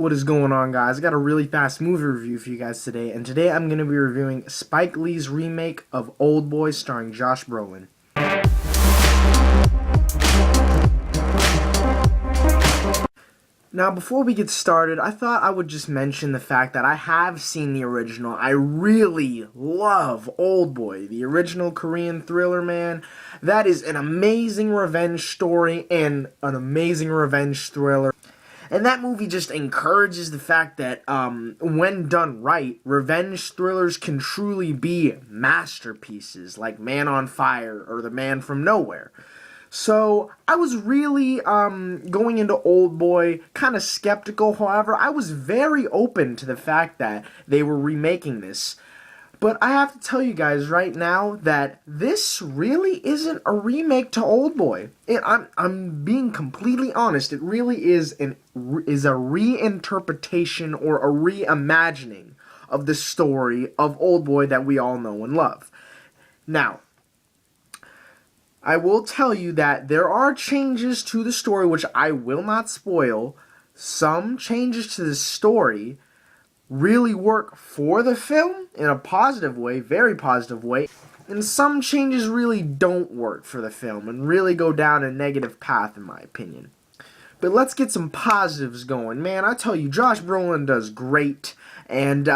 What is going on, guys? I got a really fast movie review for you guys today, and today I'm going to be reviewing Spike Lee's remake of Oldboy starring Josh Brolin. Now, before we get started, I thought I would just mention the fact that I have seen the original. I really love Oldboy, the original Korean thriller, man. That is an amazing revenge story and an amazing revenge thriller. And that movie just encourages the fact that, when done right, revenge thrillers can truly be masterpieces, like Man on Fire or The Man from Nowhere. So, I was really, going into Oldboy kind of skeptical. However, I was very open to the fact that they were remaking this. But I have to tell you guys right now that this really isn't a remake to Oldboy. I'm being completely honest. It really is a reinterpretation or a reimagining of the story of Oldboy that we all know and love. Now, I will tell you that there are changes to the story which I will not spoil. Some changes to the story really work for the film in a positive way, very positive way, and some changes really don't work for the film and really go down a negative path in my opinion. But let's get some positives going. Man, I tell you, Josh Brolin does great, and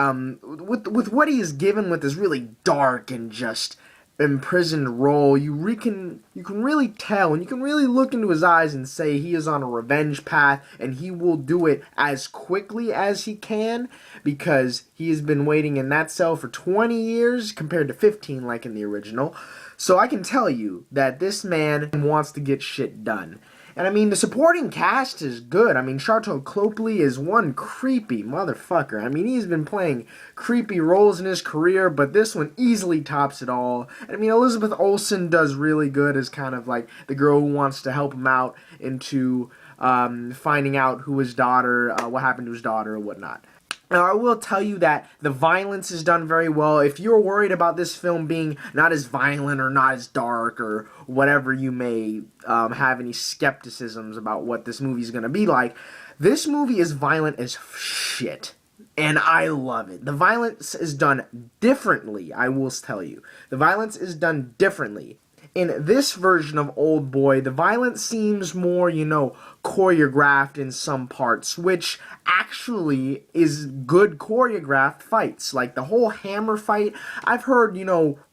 with what he is given with this really dark and just imprisoned role, you can really tell, and you can really look into his eyes and say he is on a revenge path, and he will do it as quickly as he can, because he has been waiting in that cell for 20 years compared to 15 like in the original. So I can tell you that this man wants to get shit done. And I mean, the supporting cast is good. I mean, Sharlto Copley is one creepy motherfucker. I mean, he's been playing creepy roles in his career, but this one easily tops it all. And I mean, Elizabeth Olsen does really good as kind of like the girl who wants to help him out into finding out who his daughter, what happened to his daughter or whatnot. Now, I will tell you that the violence is done very well. If you're worried about this film being not as violent or not as dark or whatever you may have any skepticisms about what this movie is going to be like, this movie is violent as shit. And I love it. The violence is done differently, I will tell you. The violence is done differently. In this version of Oldboy, the violence seems more, choreographed in some parts, which actually is good choreographed fights. Like the whole hammer fight, I've heard,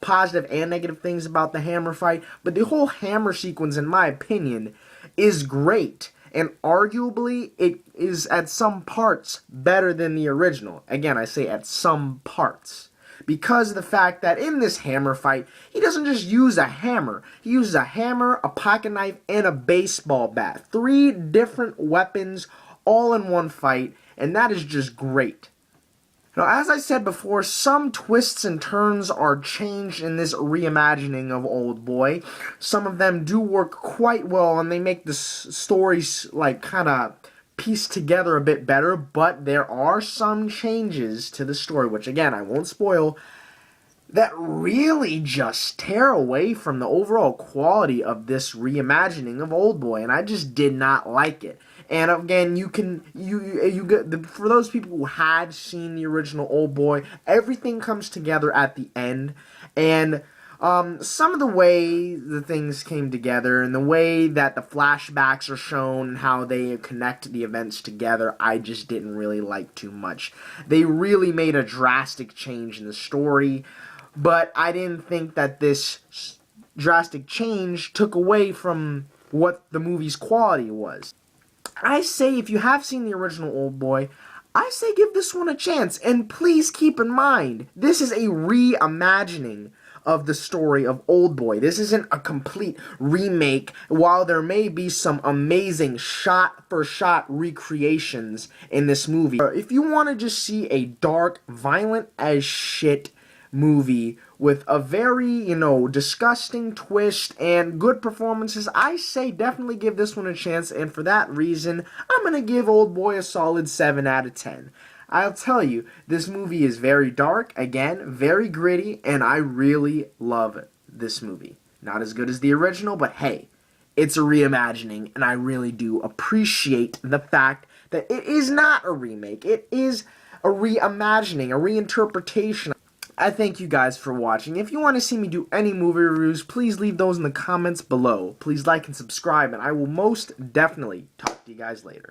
positive and negative things about the hammer fight, but the whole hammer sequence, in my opinion, is great. And arguably, it is at some parts better than the original. Again, I say at some parts. Because of the fact that in this hammer fight, he doesn't just use a hammer. He uses a hammer, a pocket knife, and a baseball bat. 3 different weapons all in one fight, and that is just great. Now, as I said before, some twists and turns are changed in this reimagining of Oldboy. Some of them do work quite well, and they make the stories, kind of pieced together a bit better, but there are some changes to the story, which again, I won't spoil, that really just tear away from the overall quality of this reimagining of Oldboy, and I just did not like it. And again, you get, for those people who had seen the original Oldboy, everything comes together at the end, and some of the way the things came together and the way that the flashbacks are shown and how they connect the events together, I just didn't really like too much. They really made a drastic change in the story, but I didn't think that this drastic change took away from what the movie's quality was. I say if you have seen the original Oldboy, I say give this one a chance, and please keep in mind, this is a reimagining of the story of Oldboy. This isn't a complete remake, while there may be some amazing shot-for-shot recreations in this movie. If you want to just see a dark, violent as shit movie with a very, disgusting twist and good performances, I say definitely give this one a chance, and for that reason, I'm going to give Oldboy a solid 7 out of 10. I'll tell you, this movie is very dark, again, very gritty, and I really love this movie. Not as good as the original, but hey, it's a reimagining, and I really do appreciate the fact that it is not a remake. It is a reimagining, a reinterpretation. I thank you guys for watching. If you want to see me do any movie reviews, please leave those in the comments below. Please like and subscribe, and I will most definitely talk to you guys later.